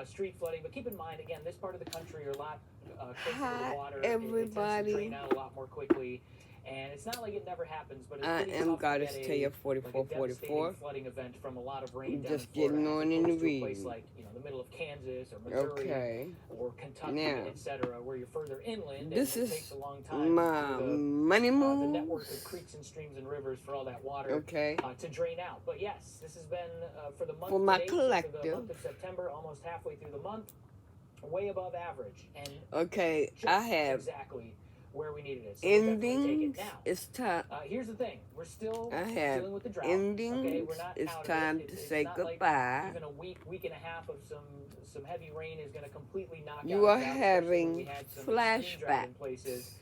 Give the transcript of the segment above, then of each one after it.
street flooding. But keep in mind, again, this part of the country are a lot closer to Hi, the water. It tends to everybody. drain out a lot more quickly. And it's not like it never happens, but it's I pretty am tough to Goddess get Taya like a 4444. devastating flooding event from a lot of rain down in Just Florida, getting as on in the opposed to a place reading. like, the middle of Kansas or Missouri Okay. or Kentucky, Now, etc., where you're further inland, and this it is takes a long time my for money the network moves. of creeks and streams and rivers for all that water Okay. to drain out. But yes, this has been for the month For to my date, so for the collective. month of September, almost halfway through the month, way above average, and Okay, just I have exactly where we needed it. So we'll definitely take endings. it now. It's time. Here's the thing: we're still I have dealing with the drought. endings. Okay, we're not It's out time of it. to It's say not goodbye. like even a week and a half of some heavy rain is going to completely knock You out are the drought, especially when having we had some extreme drought in flashbacks. places.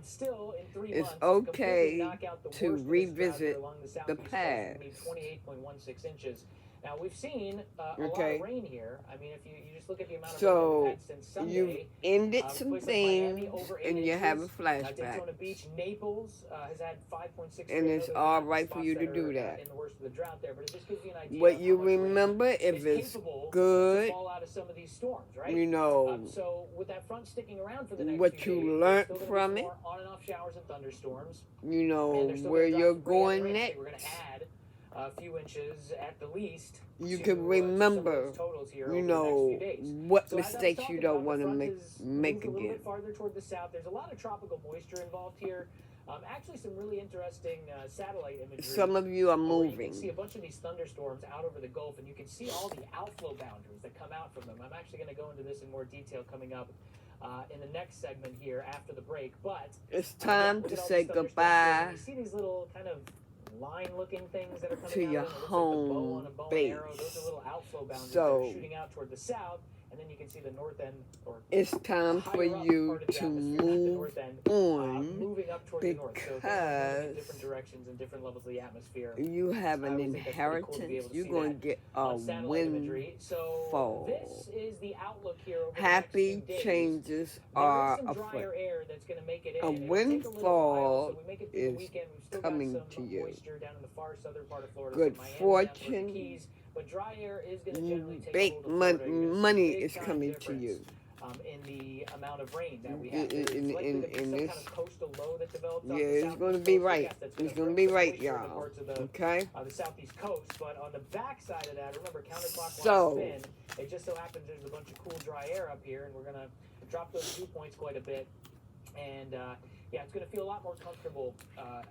Still, in 3 It's months, to completely okay knock out the to worst of this drought revisit here along the the southeast coast, past. we need 28.16 inches. Now, we've seen a lot Okay. of rain here. I mean, if you just look at the amount of rain that So we've had since Sunday, you've ended some places like Miami, things over 8 and you have a inches. flashback. Daytona Beach, Naples has had 5.6. And it's Those all are right for spots you to that do are, that. in the worst of the drought there, but it just gives you an idea What of you how much rain remember, if is it's capable to good, fall out of some of these storms, right? you know, So with that front sticking around for the next what few you days, there's learned still gonna from be it, some more on and off showers and thunderstorms, you know, and there's still where gonna you're drop some pretty heavy going rain. next. We're going to add a few inches at the least. You to, can some of remember, those totals here you over the next few know, days. what So as I was mistakes talking you don't about, want the to front make is make moved a little again. bit farther toward the south. There's a lot of tropical moisture involved here. Actually, some really interesting satellite imagery. Some of you are Where you can see a moving. bunch of these thunderstorms out over the Gulf, and you can see all the outflow boundaries that come out from them. I'm actually going to go into this in more detail coming up in the next segment here after the break. But It's time look to at all say these thunderstorms here, goodbye and you see these little kind of line-looking things that are coming to out, your and it looks like the bow on home a bow and base. arrow. Those are little outflow boundaries that are So shooting out toward the south, and then you can see the north end, or it's time for higher up you part of the to atmosphere, not the move north end, on moving up toward the north. So things are moving in because different directions and different levels of the atmosphere. you have I an always think that's pretty cool to be able inheritance. to You're see going that to get a on satellite imagery. So windfall. this is the outlook here over the next Happy few days. changes There are is some afoot. drier air that's going to make it in. A It'll take a little while, so windfall we make it through the is weekend. We've still coming got to some you. moisture down in the far southern part of Florida, Good from Miami down towards the fortune, Keys. But dry air is going to generally take a big hold of Florida. You're gonna see money big is time coming to difference, you. in the amount of rain that we In, have. There's in, likely to be in some this, kind of coastal low that develops yeah, off the it's southeast going to coast. be So right. yes, that's It's going going to bring be some right, moisture into y'all. parts of Okay? the southeast coast. But on the back side of that, remember, counterclockwise So, spin, it just so happens there's a bunch of cool dry air up here, and we're going to drop those dew points quite a bit. And yeah, it's going to feel a lot more comfortable,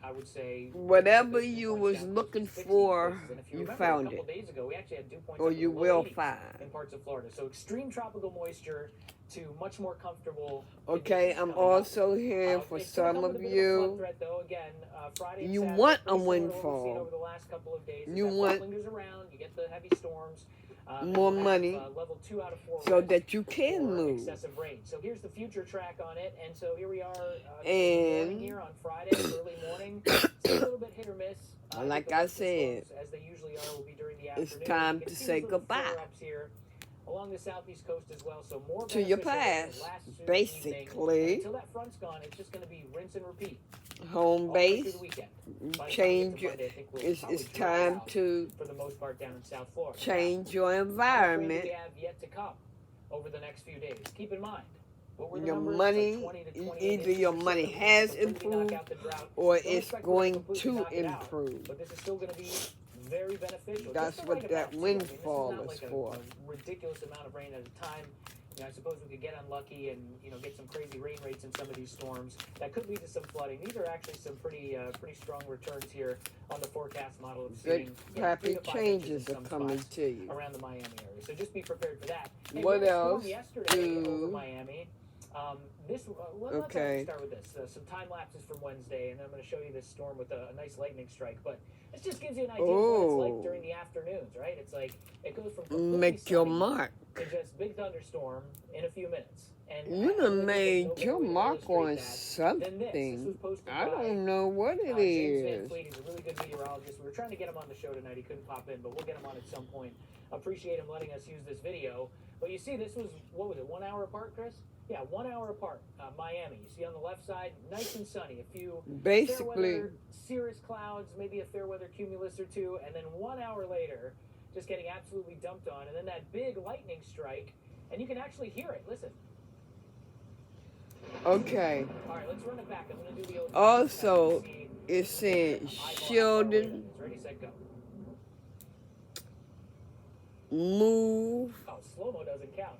I would say. whatever Dew you points was down close to looking 60 for, places. And if you you remember, found a couple it. days ago, we actually had dew points Or up in you the low will 80s in find. parts of Florida. So extreme tropical moisture to much more comfortable Okay, conditions I'm coming up. also here for It's going to some come with a of bit of a flood you. threat, though. Again, Friday and You Saturday, want a pretty similar to what we've seen windfall. over the last couple of days. You That want lingers around. You get the heavy storms. And more we'll have, money level 2 out of 4 so risk that you can for move. excessive rain. So here's the future track on it. And so here we are in the morning And here on Friday, early morning. It's a little bit hit or miss. I think like the I worst of said, storms, as they usually are, will be during the it's afternoon. time You can to see say these little goodbye flare-ups here along the southeast coast as well. So more to your beneficial than past. the last evening. And Basically, until that front's gone, it's just going to be rinse and repeat home all the way through base, the weekend. By the time we get change to your, Monday, I think we'll it's probably dry time out to for the most part down in South Florida. change your How much rain do environment. we have yet to come over the next few days? Keep in mind, what were the Your numbers? money, Like 20 to 28 either inches your or so money that we has can completely knock improved out the drought. or Don't it's expect we're going to going completely to knock it out, improve. but this is still going to be very beneficial. That's Just the what right that amount, too. I mean, windfall this is is not for. like a ridiculous amount of rain at a time. I suppose we could get unlucky and get some crazy rain rates in some of these storms that could lead to some flooding. These are actually some pretty strong returns here on the forecast model of seeing Good, happy 3 to 5 changes inches in are some coming spots to you. around the Miami area. So just be prepared for that. Hey, What we had a else? storm yesterday over Do Miami. Let's okay. actually start with this. Some time lapses from Wednesday, and then I'm going to show you this storm with a nice lightning strike. But this just gives you an idea of what it's like during the afternoons, right? It's like it goes from completely Make your sunny mark. to just big thunderstorm in a few minutes. And You I done really think made there's no your better way to mark illustrate on that than this. This was something. posted I by don't know what it James Van is. Fleet. He's a really good meteorologist. We were trying to get him on the show tonight. He couldn't pop in, but we'll get him on at some point. Appreciate him letting us use this video. But you see, this was, what was it, 1 hour apart, Chris? Yeah, 1 hour apart. Miami. You see on the left side, nice and sunny. A few fair Basically, weather cirrus clouds, maybe a fair weather cumulus or two, and then 1 hour later, just getting absolutely dumped on, and then that big lightning strike, and you can actually hear it. Listen. Okay. All right, let's run it back. I'm going to do the old. Also, it said shielded, Ready, set, go. move, Oh, slow-mo doesn't count.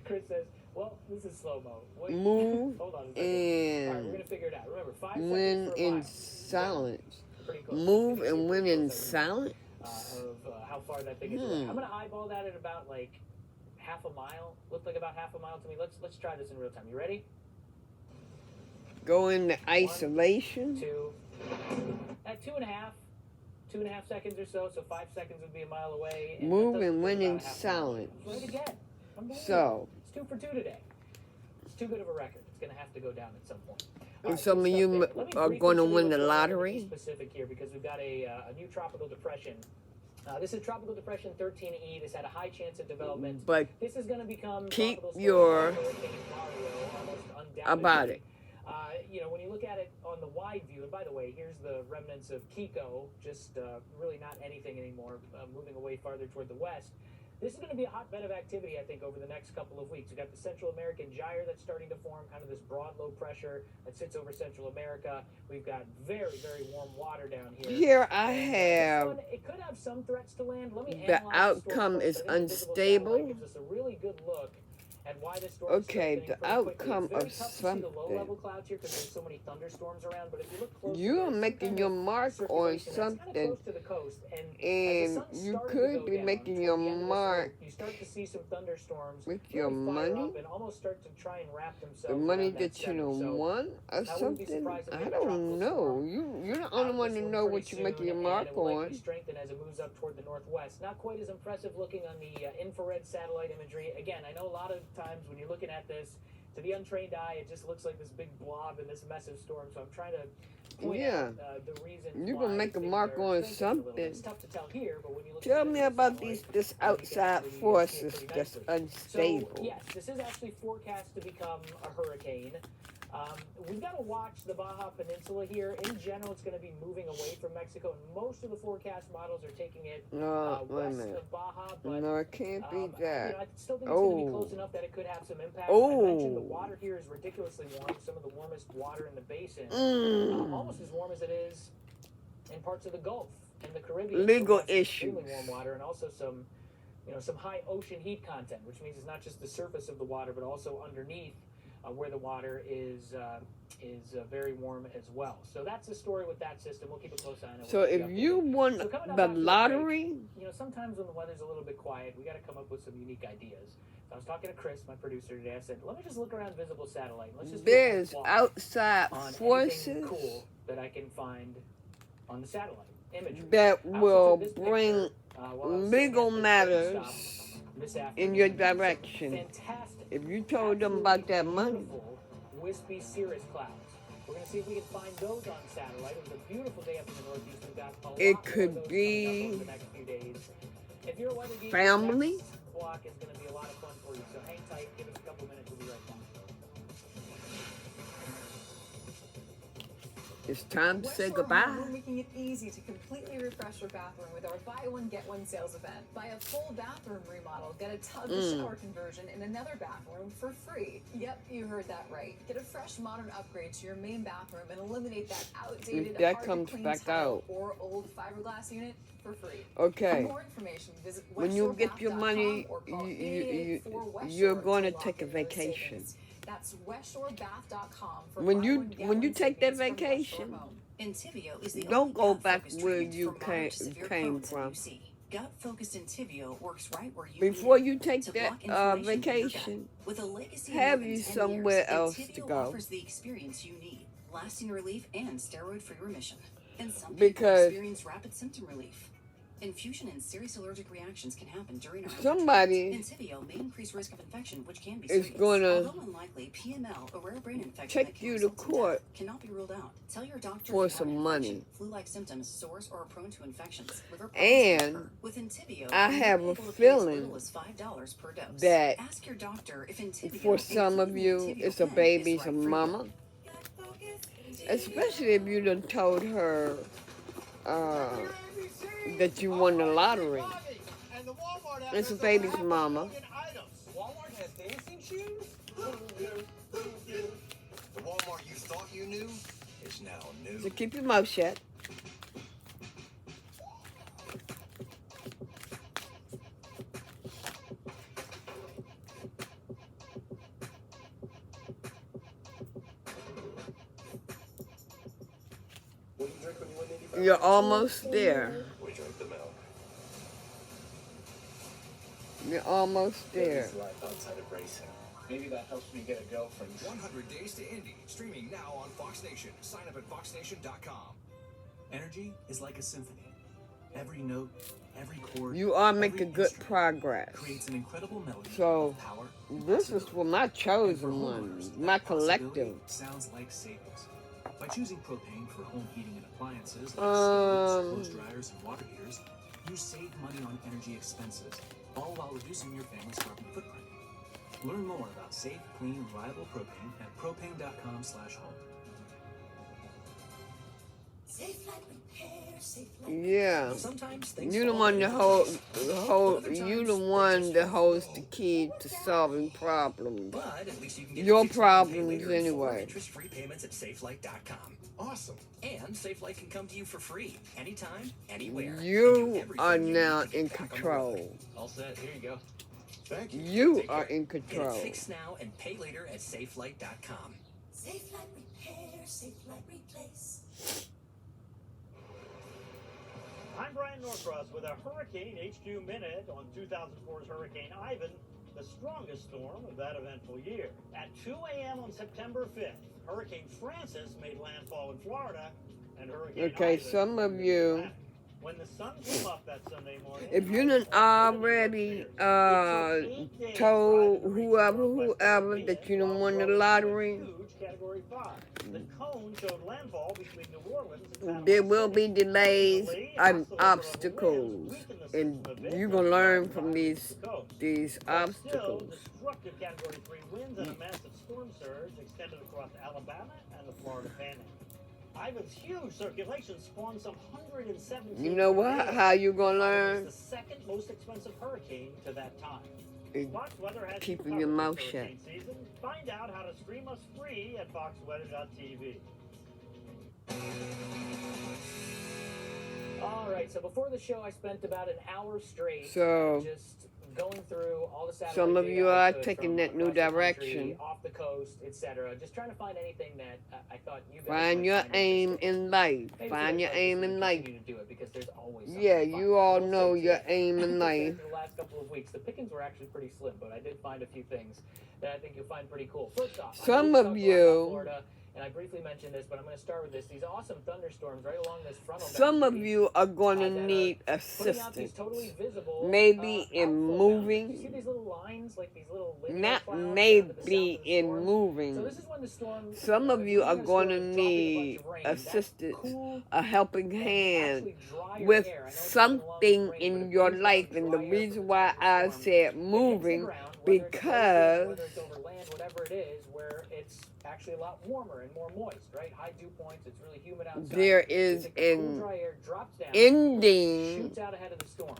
Chris says, well, this is slow-mo. move, Hold on a second. All right, we're and going to figure it out. Remember, 5 when seconds for a in mile. silence. Pretty close. Move and when in silence. Of how far that thing is away. I'm going to eyeball that at about like half a mile. Looked like about half a mile to me. Let's try this in real time. You ready? Go into isolation. 1, 2. At 2.5 seconds or so. So 5 seconds would be a mile away. And Move and when in silence. Right again. So. It's 2 for 2 today. It's too good of a record. It's going to have to go down at some point. And some of you are going to win the lottery. Specific here because we've got a new tropical depression. This is Tropical Depression 13E. This had a high chance of development. But this is going to become keep your about it. You know, when you look at it on the wide view, and by the way, here's the remnants of Kiko, just really not anything anymore, moving away farther toward the west. This is going to be a hotbed of activity, I think, over the next couple of weeks. We've got the Central American gyre that's starting to form, kind of this broad low pressure that sits over Central America. We've got very, very warm water down here. Here I have it could have some threats to land. Let me the outcome is unstable. It gives us a really good look at why this storm okay, the outcome of something. The low-level clouds here because there's so many thunderstorms around. But if you look close, you're making your mark on something, and you could be making your mark. You start to see some thunderstorms with your money. And almost start to try and wrap themselves. The money that you won or something. I don't know. You're the only one to know what you're making your mark on. Strengthen as it moves up toward the northwest. Not quite as impressive looking on the infrared satellite imagery. Again, I know a lot of times when you're looking at this, to the untrained eye, it just looks like this big blob in this massive storm. So I'm trying to point out the reason. You're gonna make a mark on something. It's tough to tell here, but when you look tell me about this outside forces that's unstable. So, yes, this is actually forecast to become a hurricane. We've got to watch the Baja Peninsula here. In general, it's going to be moving away from Mexico, and most of the forecast models are taking it west of Baja. But, no, it can't be that. You know, I still think it's going to be close enough that it could have some impact. I mentioned the water here is ridiculously warm. Some of the warmest water in the basin, almost as warm as it is in parts of the Gulf and the Caribbean. Legal issues. issues. Extremely warm water, and also some, you know, some high ocean heat content, which means it's not just the surface of the water, but also underneath. Where the water is very warm as well. So that's the story with that system. We'll keep a close eye on it. So if you won the lottery, you know, sometimes when the weather's a little bit quiet, we got to come up with some unique ideas. So I was talking to Chris, my producer today. I said, let me just look around Visible Satellite. Let's just there's outside on forces cool that I can find on the satellite imagery that will bring legal matters in your direction. Fantastic. If you told them about that money. Wispy cirrus clouds. We're going to see if we can find those on satellite. It was a beautiful day up in the Northeast. We've got a lot it more could of those be over the next few days. If you're a weather geek, family. Next block is going to be a lot of fun for you. So hang tight. Give us a couple minutes. We'll be right back. It's time to say goodbye. We're making it easy to completely refresh your bathroom with our buy one get one sales event. Buy a full bathroom remodel, get a tub to shower conversion in another bathroom for free. Yep, you heard that right. Get a fresh modern upgrade to your main bathroom and eliminate that outdated that comes back out or old fiberglass unit for free. Okay. For more information, visit when you get your money, you're going to take a vacation. That's westshore.bath.com for when you take that vacation, Entivio is the don't go back where you you came from. Gut-focused Entivio works right where you before you take that vacation, with a legacy have you somewhere else to go. Offers the experience you need, lasting relief and steroid-free remission. And some people because experience rapid symptom relief. Infusion and serious allergic reactions can happen during our somebody Entivio may increase risk of infection, which can be is going to unlikely, PML, a rare brain infection take you to court cannot be ruled out. Tell your doctor for some money. Flu-like symptoms, sores, or are prone to infections. And with Entivio, I have a feeling $5 per dose. that ask your doctor if Entivio, for some of you, it's a baby's a mama. Especially if you done told her that you won the lottery. It's a baby's mama. Walmart has dancing shoes? The Walmart you thought you knew is now new. So keep your mouth shut. What do you drink when you win 85? You're almost there. We drink the milk. You're almost there. It's life outside of racing. Maybe that helps me get a girlfriend. 100 Days to Indy, streaming now on Fox Nation. Sign up at foxnation.com. Energy is like a symphony. Every note, every chord, You are every making good instrument progress. creates an incredible melody So, of power. and this is possibility. for my And for chosen one, homeowners, my that possibility collective. sounds like savings. By choosing propane for home heating and appliances like stoves, clothes dryers, and water heaters, you save money on energy expenses, all while reducing your family's carbon footprint. Learn more about safe, clean, reliable propane at propane.com/home. Yeah. Sometimes things You the fall one that apart. you the one that holds the key to solving problems. But at least you can get Your fixed and pay problems later in anyway. 4 interest-free payments at SafeLight.com. Awesome. And SafeLight can come to you for free, anytime, anywhere. and do You everything are you need now to get in back on the road. control. All set. Here you go. Thank you. You Take are care. in Get it control. fixed now and pay later at SafeLight.com. Safe Light Repair, Safe Light Replace. I'm Brian Norcross with a Hurricane HQ Minute on 2004's Hurricane Ivan, the strongest storm of that eventful year. At 2 a.m. on September 5th, Hurricane Francis made landfall in Florida, and Hurricane Okay, Ivan some of hit you, the Atlantic. When the sun came up that Sunday morning, if you done already told whoever that you done won the lottery, The cone showed landfall between New Orleans and Panama there will be City. delays and Hostile obstacles, and you're gonna learn from these Still, obstacles. destructive Category 3 winds and a massive storm surge extended across Alabama and the Florida Panhandle. Ivan's huge circulation spawned some 117. You know what? tornadoes. How you gonna Ivan learn? was the second most expensive hurricane to that time. Is Fox Weather has keeping you your covered mouth this shut. hurricane season. Find out how to stream us free at foxweather.tv. All right, so before the show, I spent about an hour straight So, just going through all the satellite some of data you I are could taking from that new across the country, direction. off the coast, etc. Just trying to find anything that I thought you guys Find might your find aim interesting. in life. Maybe Find today your might aim just in life. continue to do it because there's always something Yeah, to find. you all We'll know say your today. aim in For life. the last couple of weeks, the pickings were actually pretty slim, but I did find a few things that I think you'll find pretty cool. First off, Some I of know we talked a lot about you- Florida, and I briefly mentioned this, but I'm going to start with this. These awesome thunderstorms right along this frontal Some of boundary, you are going to that are need putting out these assistance. totally visible, Maybe in outflow moving. boundaries. You see these little lines, like these little linear Not clouds down to the maybe south of the in storm? So moving. this is when the storm. Some of if you you're are in a going to storm, dropping a bunch need of rain, that assistance, cool a helping and hand actually drier with air. I know it's coming along with something rain, but in it your brings life. down And the dry air reason from the why top of the I storm. said It hits the moving, ground, whether it's on ocean, whether because it's over land, whatever it is, where it's actually a lot warmer and more moist, right? High dew points, it's really humid outside. there You is take the cool, an dry air, drops down, ending shoots out ahead of the storm,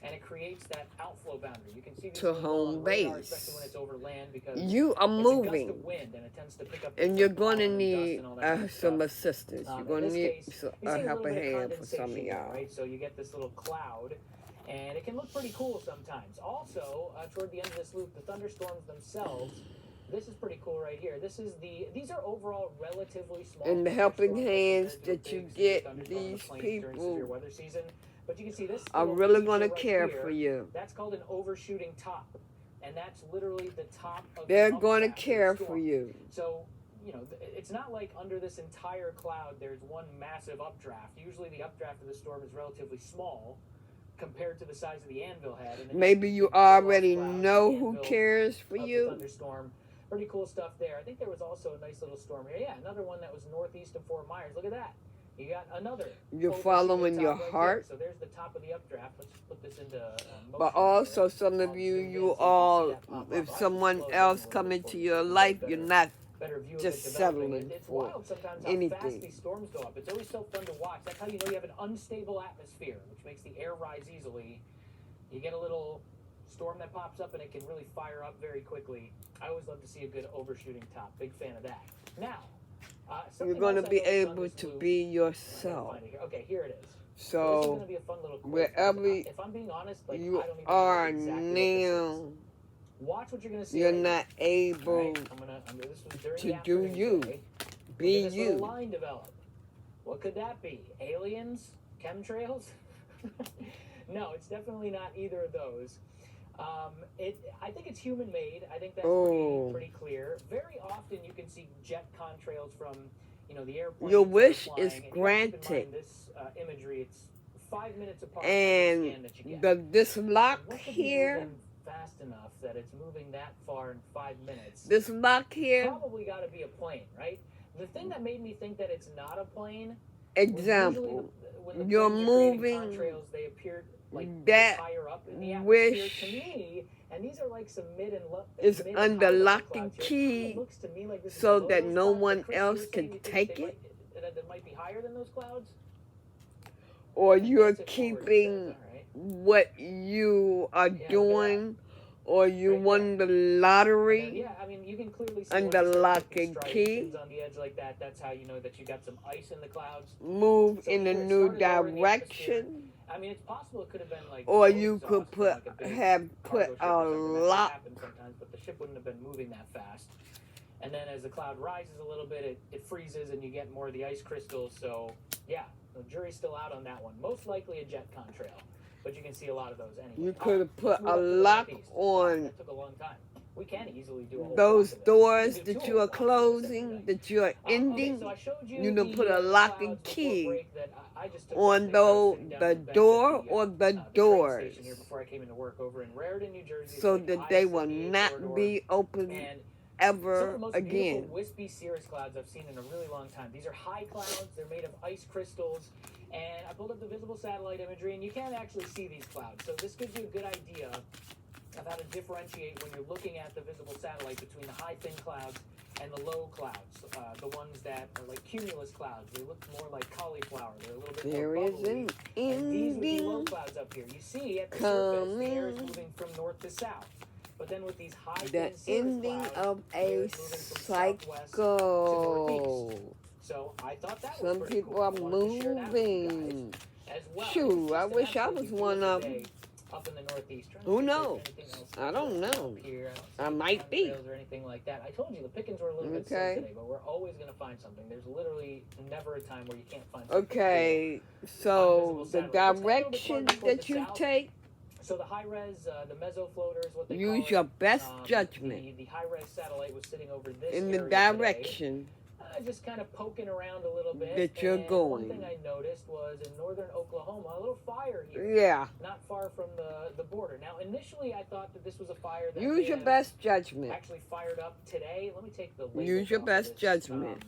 and it creates that outflow boundary. You can see these to little home on radar, base. especially when it's over land, because You are it's a gust moving, of wind, and it tends to pick up and things you're like going to pollen and dust need and all that kind of some stuff. assistance. You're In going to this need case, you see a a little helping bit of hand for some of condensation there, y'all. right? So you get this little cloud, and it can look pretty cool sometimes. Also, toward the end of this loop, the thunderstorms themselves. This is pretty cool right here. These are overall relatively small. And the helping thunderstorms hands compared to a that you big get, thunderstorm on the these plains during severe people weather season. But you can see this are little really feature going to right care here, for you. That's called an overshooting top, and that's literally the top of They're the going to updraft of the care storm. for you. So, you know, it's not like under this entire cloud there's one massive updraft. Usually the updraft of the storm is relatively small compared to the size of the anvil head. And then Maybe you pull off already clouds, know the who anvil cares for of the you. thunderstorm. Pretty cool stuff there. I think there was also a nice little storm here. Yeah, another one that was northeast of Fort Myers. Look at that. You got another. You're overshooting following top your right there. heart. So there's the top of the updraft. Let's put this into motion But here. also, some I'll of you, zoom in so you can see all, that pop up. if I'll someone actually slow it down else a little come bit into for you your so you life, get you're better not better view of just it developing. settling It's for wild sometimes how fast anything. these storms go up. It's always so fun to watch. That's how you know you have an unstable atmosphere, which makes the air rise easily. You get a little storm that pops up and it can really fire up very quickly. I always love to see a good overshooting top. Big fan of that. Now, you're going to be able to be yourself. Okay, here it is. This is So, going to be a fun little quiz. wherever If I'm being honest, like, you I don't even are know exactly now, what this is. Watch what you're going to see. you're right not now. able Right? This was during to the do afternoon you. today. Be Look at this little you. line develop. What could that be? Aliens? Chemtrails? No, it's definitely not either of those. I think it's human-made. I think that's pretty clear. Very often you can see jet contrails from, the airplane. Your wish flying, is and granted. keep in mind this imagery, it's 5 minutes apart. And from the scan that you get. this lock So what could be here, moving fast enough that it's moving that far in 5 minutes? this lock here, Probably got to be a plane, right? The thing that made me think that it's not a plane. example, When the you're planes are creating moving contrails, they appeared like that higher up in the atmosphere wish to me, and these are like some mid and low. is mid under high level lock clouds and here. It key kinda looks to me like this is so below that those no clouds. one Chris, you else were can saying you think take they it, that it might be higher than those clouds. or you're Advance it forward, it keeping says, all right. what you are Yeah, look at doing, or you Right won the And then, lottery yeah, I mean, you can clearly see under once you start lock getting and key, striations on the edge like that. That's how you know that you got some ice in the clouds. move So in a either it new started lower in the atmosphere. direction, I mean, it's possible it could have been like. or fuel you exhaust could from, put like, a big have put cargo ship a or something. That lock. happens sometimes, but the ship wouldn't have been moving that fast. And then as the cloud rises a little bit, it freezes and you get more of the ice crystals. So yeah, the jury's still out on that one. Most likely a jet contrail, but you can see a lot of those anyway. You could have put Let's move a up to the lock northeast. on That took a long time. We can easily do a whole those block of this. doors We can do that two you are whole blocks of this every closing, day. that you are Okay, ending. so I showed you You done put a the lock clouds and before key break that I just took on yesterday. I was sitting down the on bench at door or the train doors, station here before I came into work over in Raritan, New Jersey. so It's like that they will I-78 not corridor. be open And some of ever the most again. beautiful wispy cirrus clouds I've seen in a really long time. These are high clouds. They're made of ice crystals. And I pulled up the visible satellite imagery, and you can actually see these clouds. So this gives you a good idea of how to differentiate when you're looking at the visible satellite between the high thin clouds and the low clouds. The ones that are like cumulus clouds. They look more like cauliflower. They're a little bit There more is bubbly. an And these would be low ending clouds up here. You see at the surface, the air is coming. moving from north to south. But then with these high The thin cirrus ending clouds, of the air a is moving from southwest to cycle. northeast. So I thought that was Some pretty people cool. I are wanted to share that with you guys moving. as well. Shoot, It's I just an wish I absolutely was one beautiful of them. day up in the northeast. Trying to Who see if there's knows? anything else I don't know. up here. I I don't see might any be. contrails or anything like that. I told you the pickings were a little bit slow Okay. today, but we're always going to find something. There's literally never a time where you can't find something. Okay, so the direction that you take, So the high res, the meso floaters, what they use call your it, best judgment The high res satellite was sitting over this in the area today. direction Just kind of poking around a little bit. that you're and going. One thing I noticed was in northern Oklahoma, a little fire here. Yeah. Not far from the border. Now, initially, I thought that this was a fire that Use may your have best judgment actually fired up today. Let me take the labels Use your off of best this. judgment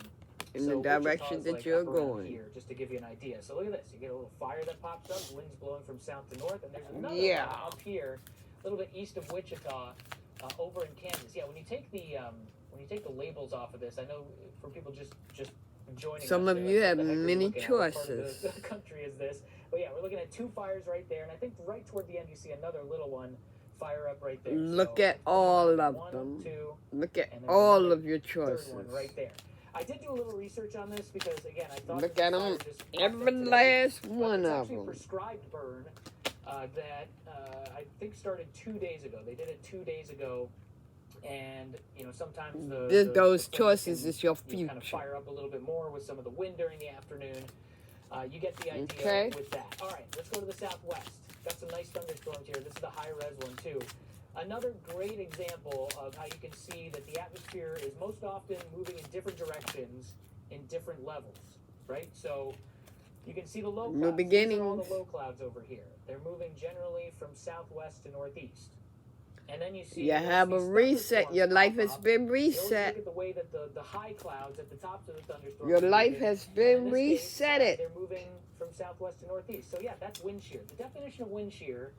in So the Wichita's direction that like you're up around going. Here, just to give you an idea. So look at this. You get a little fire that pops up, winds blowing from south to north, and there's another Yeah. one up here, a little bit east of Wichita, over in Kansas. Yeah, when you take the labels off of this, I know for people just joining Some us, of they're you like, have what the heck are you many looking at? What part of choices. the country is this? But yeah, we're looking at two fires right there, and I think right toward the end you see another little one fire up right there. Look So at all of one, them. two, Look at and there's all another of your third choices. one right there. I did do a little research on this because again I thought Look that at the fire them, just popped every up today, last but one it's of actually a them. prescribed burn that I think started 2 days ago. They did it 2 days ago, and sometimes Those the choices can, is your kind of future. fire up a little bit more with some of the wind during the afternoon. You get the idea Okay. with that. All right, let's go to the southwest. Got some nice thunderstorms here. This is the high res one too. Another great example of how you can see that the atmosphere is most often moving in different directions in different levels, right? So you can see the low clouds. New These are all beginnings. the low clouds over here. They're moving generally from southwest to northeast. And then you see You have a these reset. thunderstorms Your life pop has up. been You always reset. look at the way that the high clouds at the tops of the thunderstorms Your are life moving. has And been in this case, resetted. they're moving from southwest to northeast. So yeah, that's wind shear. The definition of wind shear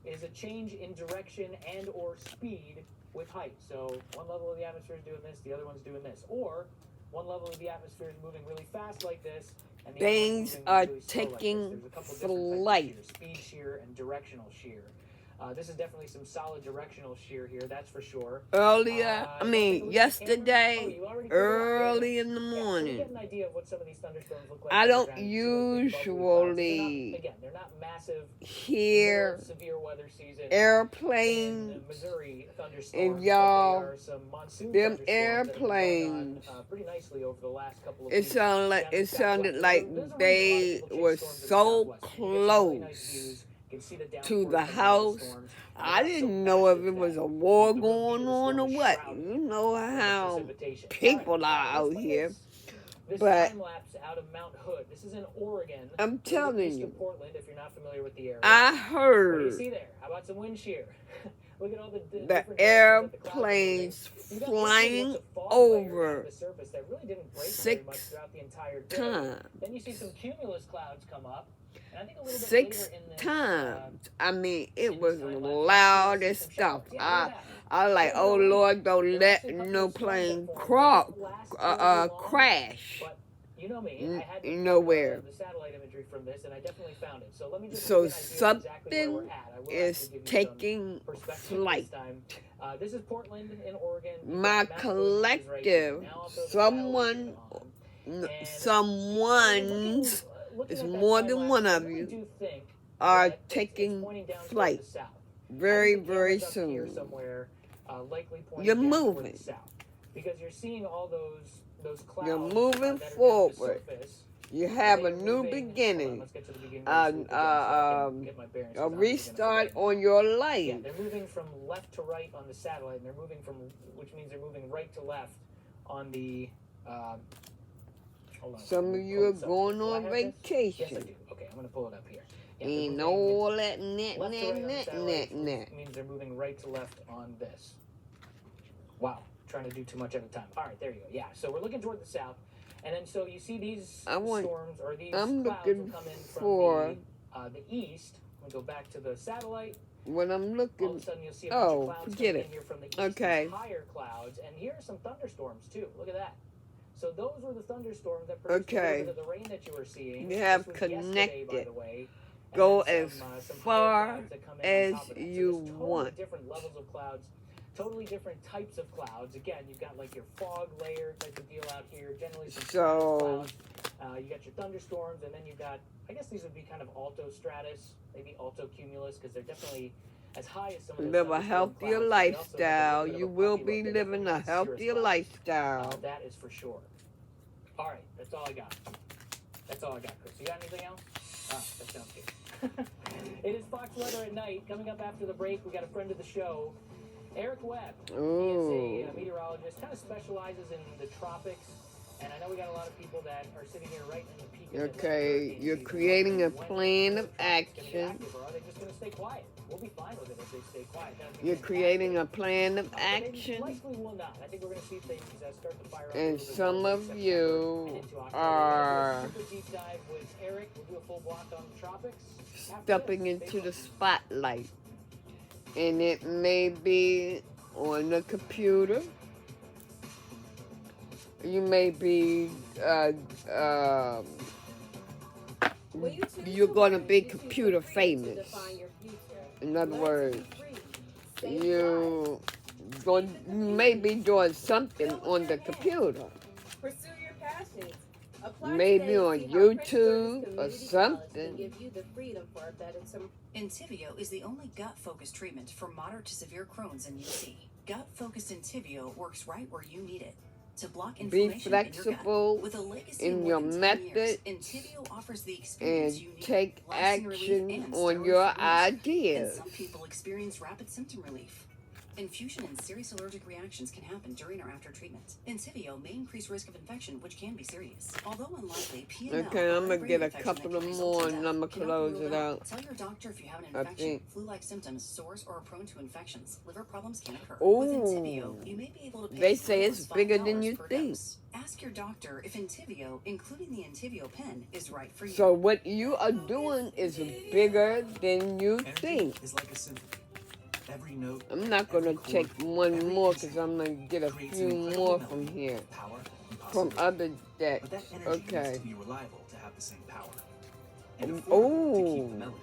is a change in direction and or speed with height. So one level of the atmosphere is doing this, the other one's doing this. Or one level of the atmosphere is moving really fast like this, and the things other are one's moving really slow like taking this. There's a couple different flight. types of shear, speed shear and directional shear. This is definitely some solid directional shear here, that's for sure. Earlier, yesterday, early in the Yeah, so we morning. get an idea of what some of these thunderstorms look like. I don't underground. You see those big bubbly clouds. usually They're not massive. hear Severe weather season. airplanes In Missouri thunderstorms, and y'all, but they are some monsoon them thunderstorms that have been going airplanes. on, pretty nicely over the last couple of It weeks. sounded like they were so close to the house. I didn't know if it was a war going on or what. You know how people are out here. This But time lapse out of Mount Hood. This is in Oregon. I'm telling you, Portland, if you're not familiar with the area. I What do you heard see there? How about some wind shear? Look at all the the airplanes flying over the surface that really didn't break very much 6 throughout the entire day. times. Then you see some cumulus clouds come up. And I think a little bit 6 later in this, times. I mean, it in was this time loud lapse, as some stuff. showers. Yeah, look at that. I like, oh Lord, don't let no plane crash But you know me, I had to nowhere. the satellite imagery from this, and I definitely found it. So let me just So give you an idea of exactly where we're something at. I will is actually give you some taking perspective flight. this time. This is Portland in Oregon. My collective, someone, someone's, it's more than one of you, are taking flight very, very soon. You're moving. Because you're seeing all those clouds. You're moving forward. You have a new beginning. A restart on your life. Yeah, they're moving from left to right on the satellite, and they're moving which means they're moving right to left on the. Hold on. Some of you are going on Yes, I vacation. do. Okay, I'm gonna pull it up here. Yeah, Ain't all that net. means they're moving right to left on this. Wow, trying to do too much at a time. All right, there you go. Yeah, so we're looking toward the south, and then so you see these storms or these clouds will come in from the east. I'm gonna go back to the satellite. When I'm looking, all of a sudden you'll see a bunch of clouds forget coming it. in here from the east. Okay. These higher clouds, and here are some thunderstorms too. Look at that. So those were the thunderstorms that produced a little bit of the rain that you were seeing. You have This was yesterday, by connected. the way. And Go then as some far higher clouds that come in on as top of that. So you there's totally want. different levels of clouds, totally different types of clouds. Again, you've got like your fog layer type of deal out here. Generally some clouds. You got your thunderstorms, and then you've got, I guess these would be kind of altostratus, maybe altocumulus, because they're definitely as high as some of those Live a thunderstorm healthier clouds. lifestyle. They also have a You little will bit of a be puffy look. living a healthier lifestyle. That is for sure. All right, that's all I got. That's all I got, Chris. You got anything else? That sounds good. It is Fox Weather at Night. Coming up after the break, we got a friend of the show, Eric Webb. Ooh. He is a meteorologist, kind of specializes in the tropics. And I know we got a lot of people that are sitting here right in the peak of Okay, you're creating a plan of action. Or are they just going to stay quiet? We'll be fine with it if they stay quiet. You're creating a plan of They action. likely will not. I think we're going to see things start to fire up. And some of you are Super deep dive with Eric. We'll do a full block on the tropics. stepping into the spotlight. And it may be on the computer. You may be, you're going to be computer famous. In other words, you may be doing something on the computer. Pursue your passions. Maybe on YouTube or something. Entyvio is the only gut-focused treatment for moderate to severe Crohn's and UC. Gut-focused Entyvio works right where you need it. To block Be inflammation flexible in your gut. With a legacy in of your more than 10 method years, Entyvio offers the experience and you need, take lasting relief action and on steroid-free your remission. ideas. And some people experience rapid symptom relief. Infusion and serious allergic reactions can happen during or after treatment. Entyvio may increase risk of infection, which can be serious. Although unlikely, PML, Okay, I'm gonna get a infection couple that of can result more in and death, I'm gonna cannot be close ruled it out. Tell your doctor if you have an I infection, think. flu-like symptoms, sores, or are prone to infections. Liver problems can occur. Ooh. With Entyvio, you may be able to pay They as say little it's as bigger $5 than you per think. dose. Ask your doctor if Entyvio, including the Entyvio pen, is right for you. So what you are doing is bigger than you Energy think. is like a symphony. Every note, I'm not every gonna chord, take one every more piece because I'm gonna get a creates few an incredible more melody from here, of power and from possibility. other But decks. that energy needs Okay. to be reliable to have the same power. And affordable to keep the melody.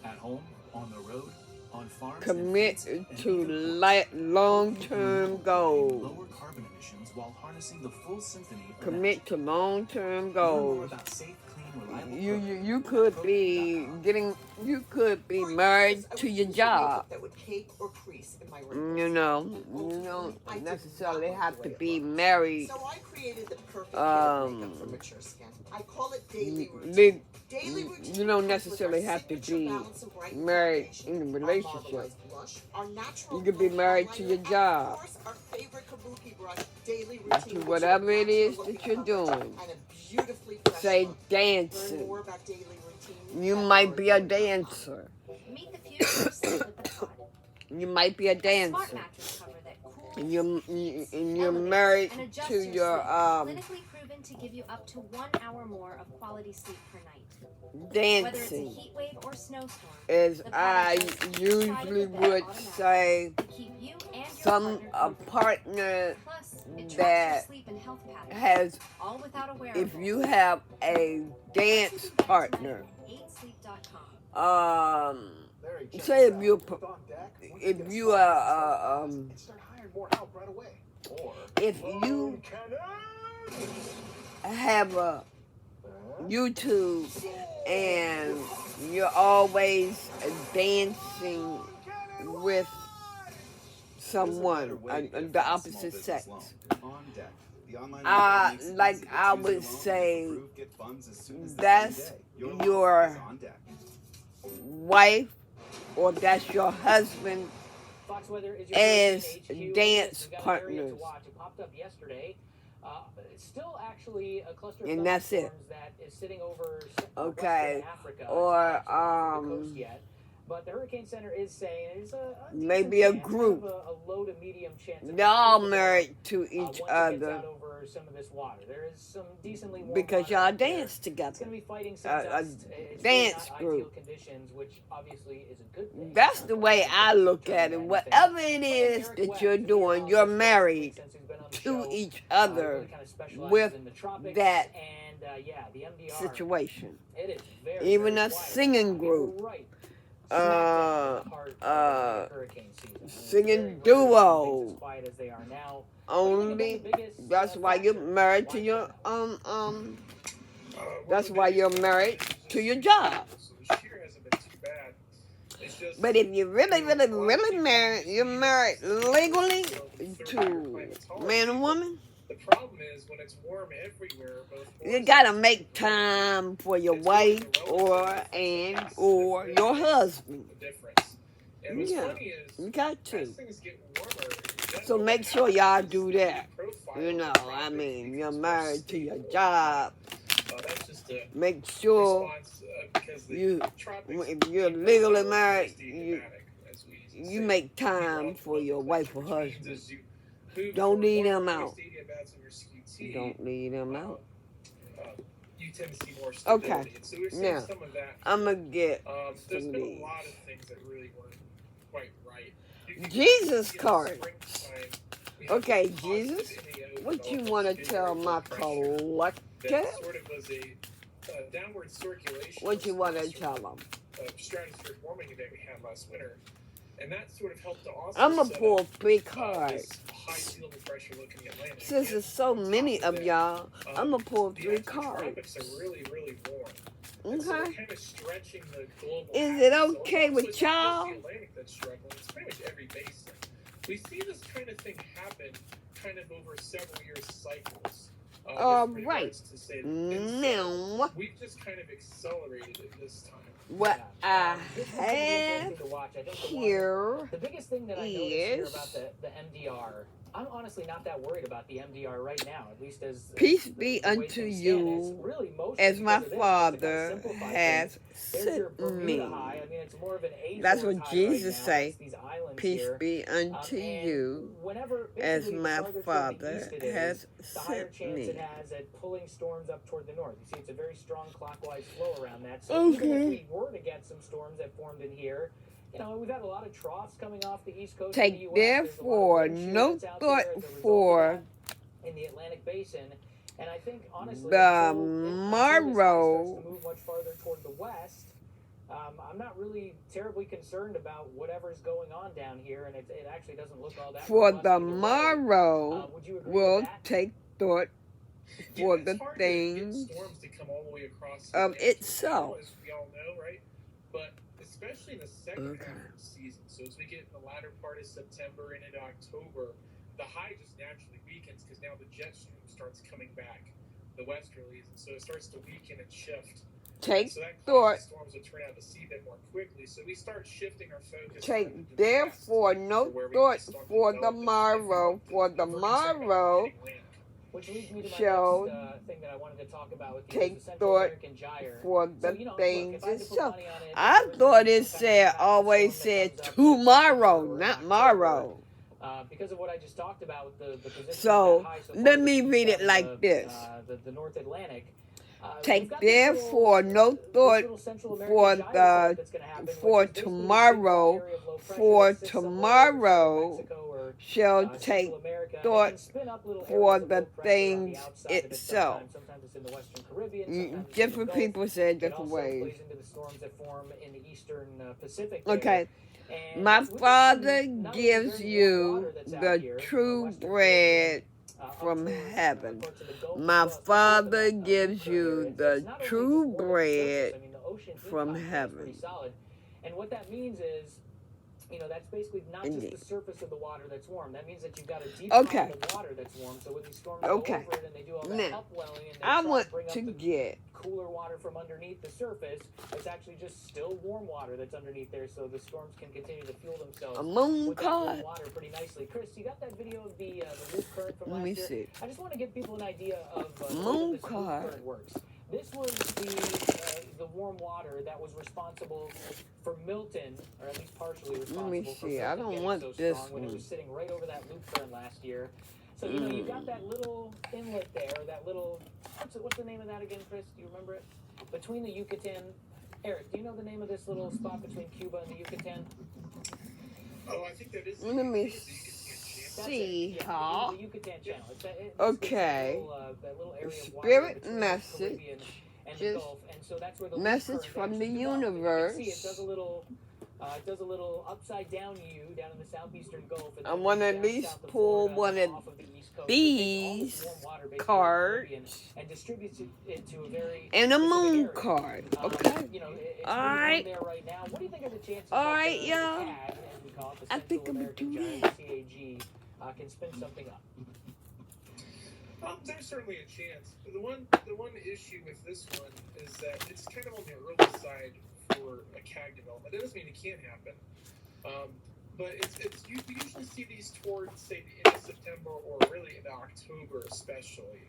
At home, on the road, on farms, Commit and fields, to and even ports. long-term goals. Lower carbon emissions while harnessing the full symphony of Commit energy. to long-term Learn more goals. about safe, clean, reliable You propane could at be propane.com. getting, you could be married to your job. That would cake or crease in my You know, you don't necessarily have to be married. So I created the perfect hair makeup for mature skin. I call it daily routine. Daily routine. You don't necessarily have to be married in a relationship. You could be married to your job, Our favorite kabuki brush, daily to routine, whatever it is that you're doing. and a beautifully fresh Say look. Learn dancing. more about daily routine. You might be a dancer. Meet the future of sleep with the pod. You might be a A smart dancer. mattress cover that cools, And you're elevates, married and adjusts to your your sleep. Clinically proven to give you up to 1 hour more of quality sleep per night. Whether it's a dancing, heat wave or snowstorm, as the pod I adjusts each side of the usually bed would automatically say, to keep you and your some partner a comfortable. partner Plus, it tracks that your sleep and health patterns, has, all without a wearable. if you have a dance partner, 8sleep.com. say if you are if you have a YouTube and you're always dancing with someone, the opposite sex. Like I would say, that's your wife or that's your husband Fox Weather is your as Hurricane HQ. dance We've got an area to partners. watch. It popped up yesterday. It's still actually a cluster of And that's it. thunderstorms that is sitting over Okay. Western Africa. Or, It's not actually off the coast yet. But the Hurricane Center is saying it's a Maybe a decent chance, group. kind of a low to medium chance. of They're all it married to once each it gets other out over some of this water. There is some decently warm because water y'all out there. dance It's together. going to be fighting some A dust. It's dance really not group. ideal conditions, which obviously is a good thing. That's the way I look at it. Whatever it is that you're doing, you're married to each other with that situation. Even a singing group, singing duo. Only that's why you're married to your that's why you're married to your job. But if you really married, you're married legally to man and woman. The problem is when it's warm everywhere, You gotta make time for your wife or your husband. Yeah, you got to. So make sure y'all do that. You know, I mean, you're married to your job. Make sure if you're legally married, you make time for your wife or husband. Don't leave them out. Don't leave them out. Okay, now I'm gonna get some of these. Jesus cards. Okay, Jesus, what you want to tell my collective? Downward circulation. What you want to tell them? Stratospheric warming event we had last winter, and that sort of helped to also. I'm gonna pull 3 cards. High sea level pressure looking at Atlantic. Since there's so many of y'all, I'm gonna pull 3 cards. Tropics are really, really warm. Okay. So we're kind of stretching the global. Is it okay with y'all? The Atlantic that's struggling. It's pretty much every basin. We see this kind of thing happen, kind of over several years cycles. Right. Now, we've just kind of accelerated it this time. what I This is gonna be have interesting to watch. I think here the biggest thing that I noticed here is about the MDR, I'm honestly not that worried about the MDR right now, at least as peace the be way unto things stand. It's you really mostly as my because of this, just to kind of Father simplify has things. There's your sent Bermuda me. high. I mean, it's more of an That's Azores what high Jesus right now. say. It's these islands Peace here. be unto And you whenever, as basically, the my farther toward the Father east it is, has the higher sent chance it me. has at pulling storms up toward the north. You see, it's a very strong clockwise flow around that. So even if we were to get some storms that formed in here, you know, we've had a lot of troughs coming off the east coast of the Take U.S. therefore no thought for in the Atlantic Basin. And I think, honestly, the until this high starts morrow to move much farther toward the west, I'm not really terribly concerned about whatever's going on down here, and it actually doesn't look all that for robust the either way. morrow Would you agree will with that? take thought for It's the hard things to get storms to come all the way across of the Atlantic itself. as we all know, right? But especially in the second half of the season, so as we get in the latter part of September and into October, the high just naturally weakens because now the jet stream starts coming back, the westerlies, and so it starts to weaken and shift. Take So that thought. causes storms to turn out to seabed more quickly. So we start shifting our focus. Take therefore no thought for the morrow, for the morrow Which leads me to my shall next thing that I wanted to talk about with you, take is the Central thought American gyre. for So, the you know, things look, if I had to put itself. money on it, I there is thought some it kind of said, massive always storm that said comes up tomorrow, in not October, tomorrow. because of what I just talked about with the position So, of that high so far let to the me east read it on like this. the North Atlantic. Take we've got this therefore no this thought little Central American for gyre setup that's gonna happen, for which is basically this big tomorrow, area of low pressure for that sits somewhere over tomorrow Mexico or shall Central take America, and it thought can spin up little for areas of the low pressure on the things outside of it itself. sometimes it's in the Western Caribbean, sometimes it's in the Different Gulf. people say it It different also ways. plays into the storms that form in the Eastern Pacific there. Okay. And My we've got Father some not only gives very warm you water that's out the here in the true Western bread up from towards, heaven. parts of the Gulf as My well, especially up in Father that, loop gives current area. you It's the not only just true warm at the surface, bread I mean, the ocean heat from content is heaven. pretty solid. And what that means is, you know, that's basically not just the surface of the water that's warm. That means that you've got a deep column of water that's warm. So when these storms go over it and they do all that Now, upwelling and they I try want to bring up to the get cooler water from underneath the surface, it's actually just still warm water that's underneath there, so the storms can continue to fuel themselves a moon with that card. warm water pretty nicely. Chris, you got that video of the loop current from Let last me year? see. I just want to give people an idea of the way Moon this loop card. current works. This was the warm water that was responsible for Milton, or at least partially responsible Let me for see. Milton I don't getting want so this strong when it one. was sitting right over that loop current last year. So, you know, you've got that little inlet there, that little, what's the name of that again, Chris? Do you remember it? Between the Yucatan, Eric, do you know the name of this little spot between Cuba and the Yucatan? Oh, I think that is. Let me see, huh? The Yucatan Channel. Okay. That little area of water Spirit between the message. Caribbean and the Gulf, and so that's where the loop Message current from the actually developed. And universe. you can see it does a little upside down U down in the southeastern Gulf. And I want to at least pull one of these cards and distributes it to a very and a moon area. card. Okay. You know, it's all really right. there right now. What do you think are the chances all that right, the y'all. CAG, as we call it, the I think Central I'm gonna American do Giant, CAG, can spin something up? There's certainly a chance. The one issue with this one is that it's kind of on the early side for a CAG development. It doesn't mean it can't happen, but you usually see these towards say the end of September or really into October, especially.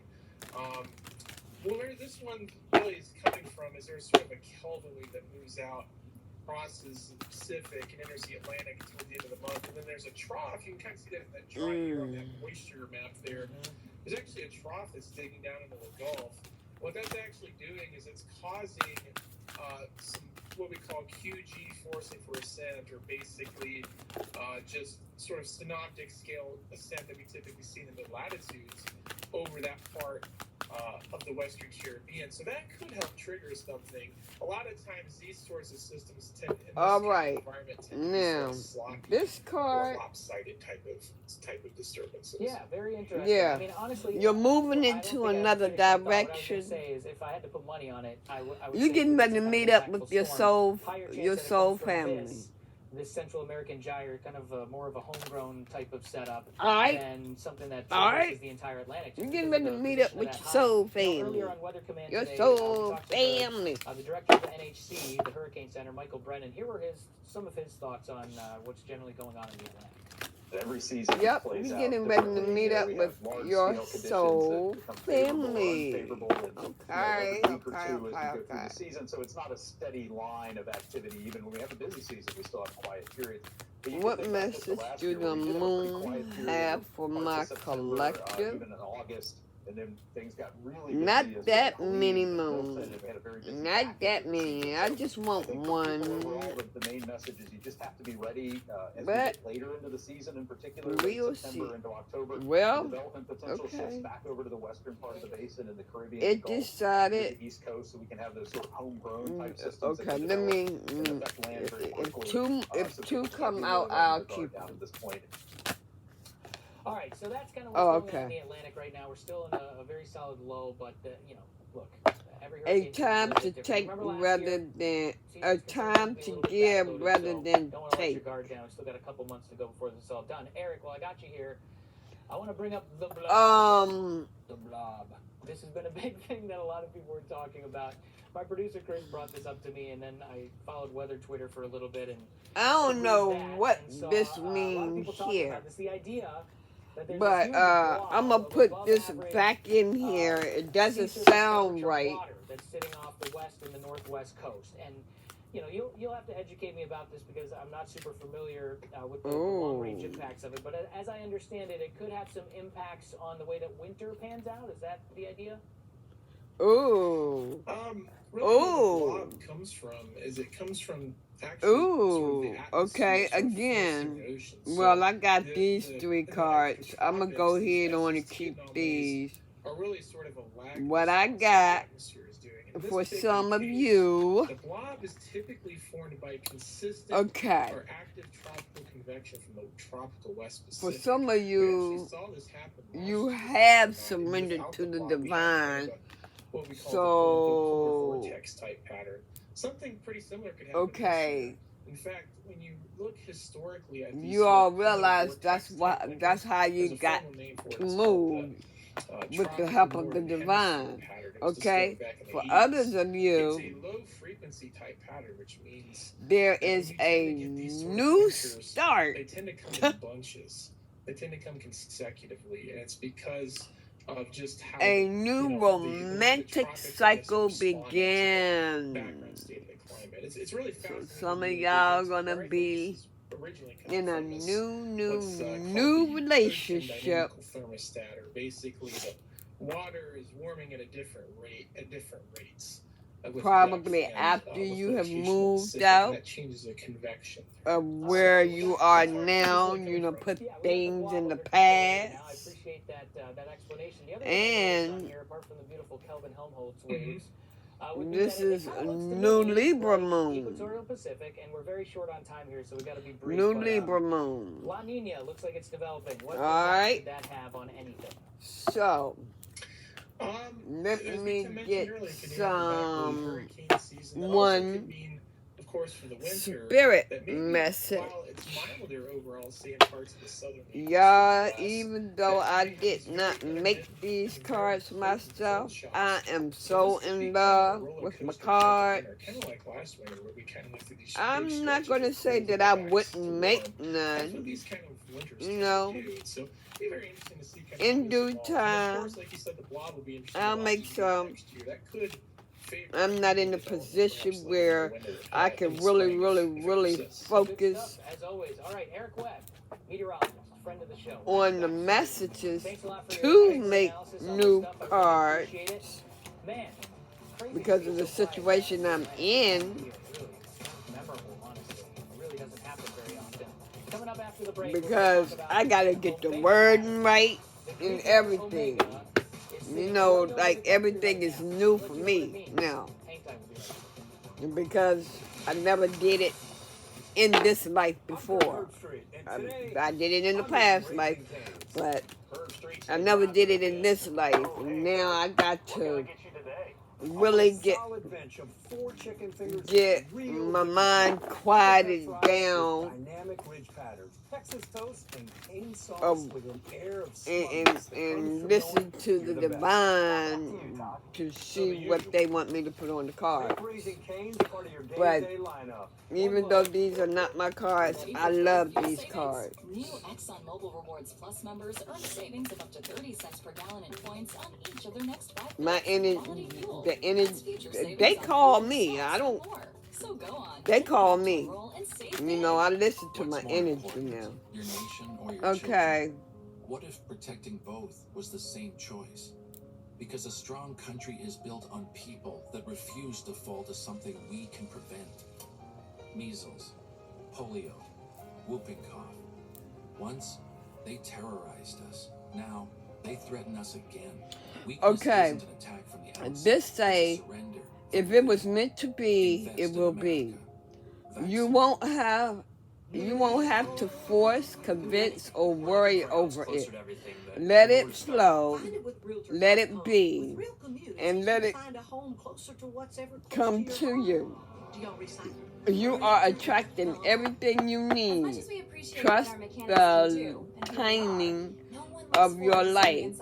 Where this one really is coming from is there's sort of a Kelvin that moves out, crosses the Pacific and enters the Atlantic toward the end of the month, and then there's a trough. You can kind of see that in that dry here on that moisture map there. There's actually a trough that's digging down into the Gulf. What that's actually doing is it's causing some what we call QG forcing for ascent, or basically just sort of synoptic scale ascent that we typically see in the mid-latitudes over that part of the Western Caribbean. So that could help trigger something. A lot of times these sorts of systems tend in this all kind right. of environment tend to Now, be sort of sloppy, this card. or lopsided type of disturbances. Yeah, very interesting. Yeah. I mean, honestly, You're moving I don't into think I another finished my thought. What I was direction. gonna say is, if I had to put money on it, I would You're say getting it's ready to kind of meet an up with impactful your storm. soul, Higher chance your that it soul comes from family. this this Central American gyre, kind of more of a homegrown type of setup than something that traverses the entire Atlantic. You're getting ready to meet up with your soul family. Earlier on Weather Command your today, soul family. The director of the NHC, the Hurricane Center, Michael Brennan. Here were some of his thoughts on what's generally going on in the Atlantic. Every season you're getting ready to meet up with your soul family. Okay. The season, so it's not a steady line of activity. Even when we have a busy season, we still have quiet periods. What message do the moon have for my collective? Even in August, and then things got really not that many moons. Not that many. I just want one. The main message is you just have to be ready as we get later into the season, in particular, late September into October. Well, development potential shifts back over to the western part of the basin and the Caribbean. It decided the East Coast, so we can have those sort of homegrown type systems. Okay, let me. If two come out, I'll keep them. At this point. All right, so that's kind of what's going on in the Atlantic right now. We're still in a very solid low, but you know, look, every a time to take rather than a time to give rather than don't want to let take. your guard down. We still got a couple months to go before this is all done. Eric, while I got you here, I want to bring up the blob. The blob. This has been a big thing that a lot of people were talking about. My producer Chris brought this up to me, and then I followed weather Twitter for a little bit, and I don't know what this means here. The idea. But I'm gonna put this back in here. It doesn't sound right. That's sitting off the west and the northwest coast, and you know you'll have to educate me about this because I'm not super familiar with the long-range impacts of it. But as I understand it, it could have some impacts on the way that winter pans out. Is that the idea? Ooh. Really where the blob comes from is it comes from actually sort of the okay, again. Well, I got these three cards. I'm going to go ahead on and keep these. Are really sort of a lag what I got for some of you. The blob is typically formed by consistent or active tropical convection from the tropical West Pacific. For some of you, you have surrendered to the divine. What we call the polar vortex type pattern. Something pretty similar could happen. Okay. In fact, when you look historically at these, you all realize that's how you got moved with the help of the divine. Okay. For others of you, it's a low frequency type pattern, which means there is a new start. They tend to come in bunches. They tend to come consecutively, and it's because of just how a new romantic cycle begins. It's really fascinating. So some of y'all gonna be in a new relationship. Thermostat, or basically the water is warming at a different rate, at different rates. Probably after you have moved out that changes the convection of where you are now, you know, put things in the past. I appreciate that explanation. The other and here, apart from the beautiful Kelvin Helmholtz waves, this is new Libra moon. Equatorial Pacific, and we're very short on time here, so we got to be brief. New Libra moon. La Nina looks like it's developing. What impact did that have on anything? So. Let me get some spirit message. Yeah, even though I did not make these cards myself, I am so in love with my card. I'm not going to say that I wouldn't make none, you know. In due time, I'll make some. I'm not in a position where I can really focus on the messages to make new cards because of the situation I'm in. Because I gotta get the wording right and everything. You know, like everything is new for me now. Because I never did it in this life before. I did it in the past life, but I never did it in this life. And now I got to really get my mind quieted down and listen to the divine to see what they want me to put on the card. But even though these are not my cards, I love these cards. New ExxonMobil Rewards Plus members earn savings of up to 30 cents per gallon in points on each of their next 5 My energy, the energy, they they call me. I don't. So go on. They call me. You know, I listen to my energy now. Your nation or your Okay. children? What if protecting both was the same choice? Because a strong country is built on people that refuse to fall to something we can prevent. Measles, polio, whooping cough. Once, they terrorized us. Now, they threaten us again. Okay. This say, if it was meant to be, it will be. You won't have to force, convince, or worry over it. Let it flow, let it be, and let it come to you. You are attracting everything you need. Trust the timing of your life.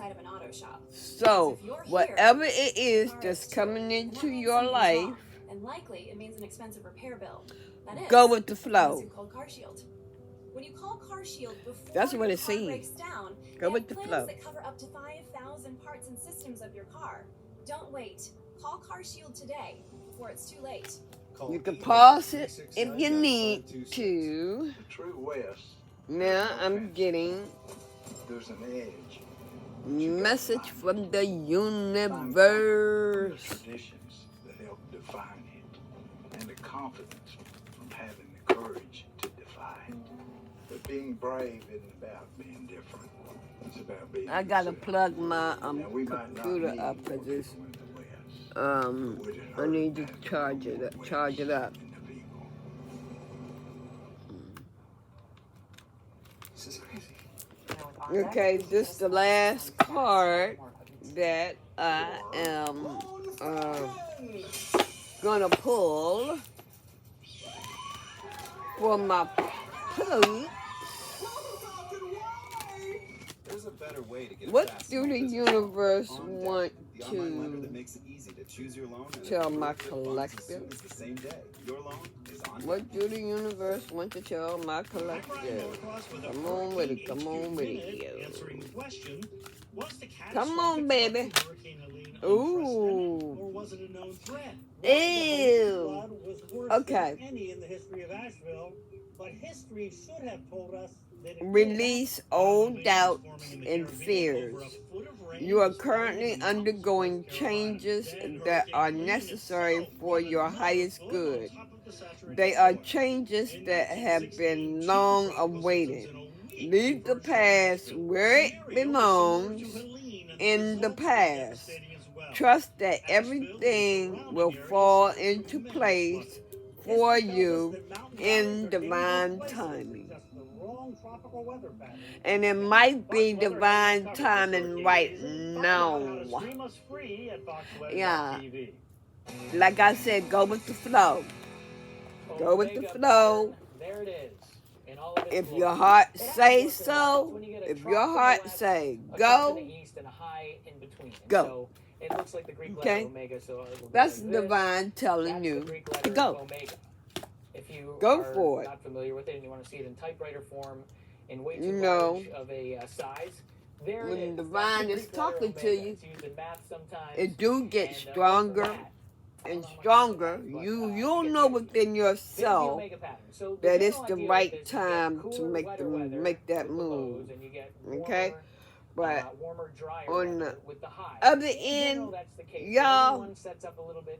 So, whatever it is that's coming into your life, and likely it means an expensive repair bill. That is, go with the flow. called CarShield. When you call CarShield before That's what your it car says. breaks down, Go with they the have flow. plans that cover up to 5,000 parts and systems of your car. Don't wait. Call CarShield today before it's too late. You can pause it if you need to. The true West. Now I'm getting There's an edge. message from the Find universe. traditions that help define it, and the confidence from having the courage to defy it. But being brave isn't about being different. It's about being I gotta yourself. plug my Now, we might not computer need up more because it's people in the West. I need to charge it up. Charge it up. This is crazy. Okay, this is the last card that I am gonna pull for my pooch. There's a better way to get What fast do the loan business universe loan. On want Deck, the online lender that to makes it easy to choose your loan and tell approve my your funds as collective? soon as the same day. Your loan is on What do the universe want to tell my collective? Come on with it, come on with it. Answering the question, was the Come on, baby. Hurricane Helene Ooh. or was it a known threat? Ew. Was worse Okay. than any in the history of Asheville, but history should have told us that it Release old doubts and fears. You are currently undergoing changes that are necessary for your highest good. They are changes that have been long awaited. Leave the past where it belongs in the past. Trust that everything will fall into place for you in divine timing. And it might be divine timing right now. Yeah. Like I said, go with the flow. Go with the flow. There it is. In all of its If glory. your heart It actually say works in so, when you get a if trough your to the heart west, say a trough go, in the east and a high in between. And go. So it looks like the Greek Okay. letter omega. So it will go That's like this. divine telling That's you the Greek to letter go. omega. If you Go are for it. not familiar with it and you want to see it in typewriter form in way too You know, large of a size, there when it is. divine That's is the Greek letter talking to omega. you, It's used in math sometimes. it do get And, stronger and stronger. You'll know within yourself that it's the right time to make that move. Okay? But on the other end, y'all,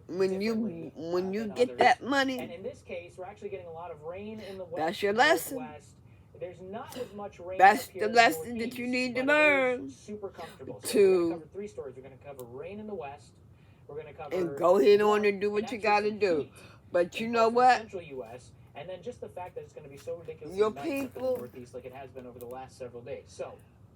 when you get that money, and in this case, we're actually getting a lot of rain in the west. that's your lesson. Northwest. There's not as much rain That's up here the in lesson that northeast, you need to but it is learn super comfortable. So to we're going to cover 3 stories. We're going to cover rain in the west. We're going to cover and go ahead on warmth and do what and you actually got to some do. heat But you in know parts of the what? Central U.S. And then just the fact that it's going to be so ridiculously Your nice up in the people- Northeast like it has been over the last several days. So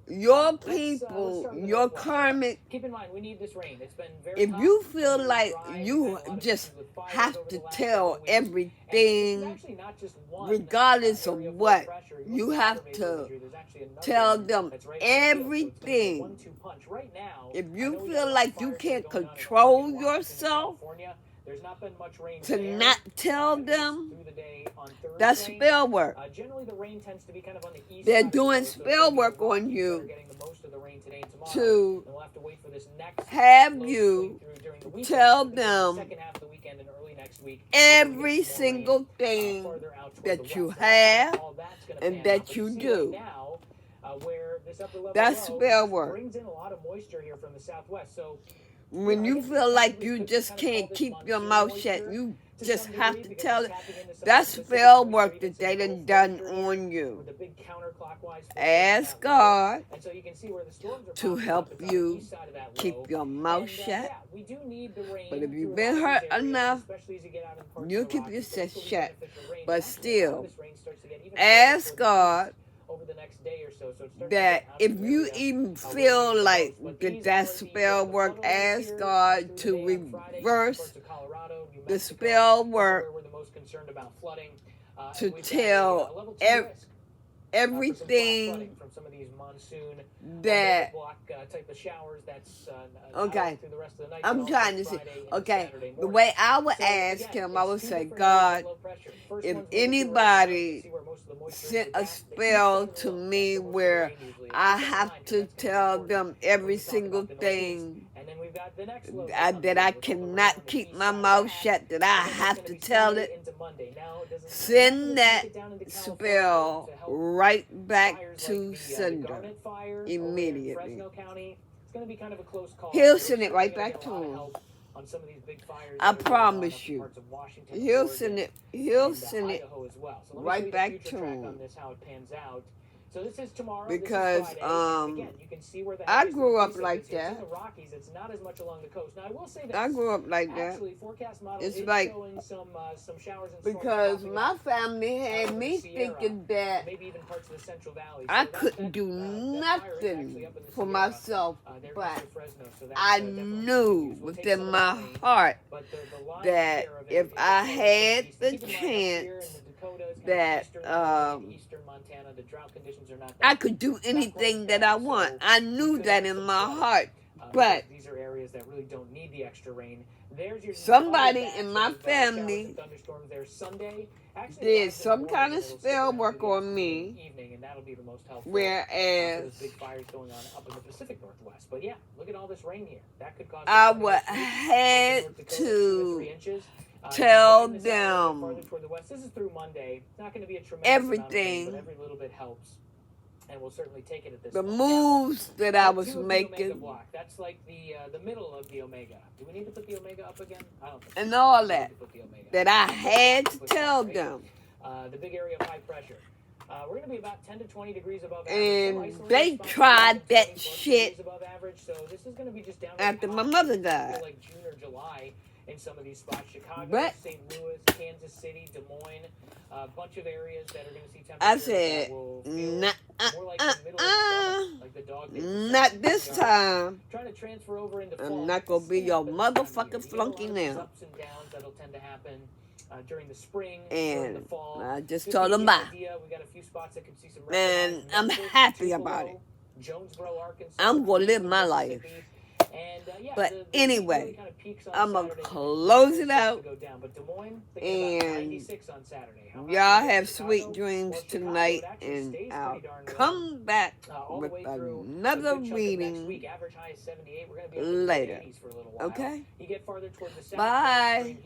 your people, your karmic. Keep in mind, we need this rain. It's been very If hot, you feel very like dry. you We've had a lot of just issues with fires have over to the last tell couple of weeks. And this is everything, actually not just one, regardless of area full what, pressure. you look at have major to imagery. There's actually another tell one them that's right on the field. So it's gonna be a everything. 1-2 punch. Right now, If I know you we got a feel lot of like you fires can't going on in control Oregon, Washington, and yourself California. There's not been much rain to there, not tell at least them, through the day on that's Thursday. spell work. Generally, the rain tends to be kind of on the east They're side of the doing coast, so it's spell gonna be the work on Rockies that are you getting the most of the rain today and tomorrow. to And we'll have to wait for this next have low you swing through during the weekend. tell So the them second half of the weekend and early next week, every single thing farther out toward that the you west. So have all that's gonna and pan out. that But you see right do. now, where this upper level That's low spell work. brings in a lot of moisture here from the southwest. So When you feel like you just can't keep your mouth shut, you just have to tell it. That's spell work that they done on you. Ask God to help you keep your mouth shut. But if you've been hurt enough, you keep your shut shut. But still, ask God that if you even feel like that spell work, ask God to reverse the spell work to tell everything that okay, I'm trying to see. Okay, the way I would ask him, I would say, God, if anybody sent a spell to me where I have to tell them every single thing that I cannot keep my mouth shut, that I have to tell it, send that spell right back to sender immediately. He'll send it right back to him. I promise you. He'll send it right back to him. So this is tomorrow. Because again, you can see where the I grew up like that. In the Rockies, it's not as much along the coast. Now I will say that I grew up like that. Actually, forecast model it's is like showing some showers and because my family had me thinking that maybe even parts of the Central Valley. I couldn't do nothing for myself, but I knew within my heart that if I had the chance that I could do anything that I want. I knew that in my heart. But these are areas that really don't need the extra rain. Somebody in my family did some kind of spell work on me, whereas big fires going on up in the Pacific Northwest. But yeah, look at all this rain here. That could cause I would had to tell them this is through Monday. It's not going to be a tremendous everything, amount of rain, but every little bit helps. And we'll certainly take it at this the point. moves that I was making. That's like the middle of the Omega. Do we need to put the Omega up again? I don't think and all that. That I had to tell them. The big area of high pressure. We're going to be about 10 to 20 degrees above average. And they tried that shit above average, so this is going to be just down after my mother died. Like June or July in some of these spots. Chicago, But St. Louis, Kansas City, Des Moines, a bunch of areas that are going to see temperatures I said, not this time. Trying to transfer over into I'm not going to be your motherfucking flunky now. Ups and downs that'll tend to happen during the spring, and during the fall. I just told them bye. We got a few spots that can see some and I'm happy about it. Jonesboro, Arkansas, I'm going to live my life. And, but anyway, I'm going to close it out. And y'all have sweet dreams tonight. And I'll come back with another reading later. Okay? Bye.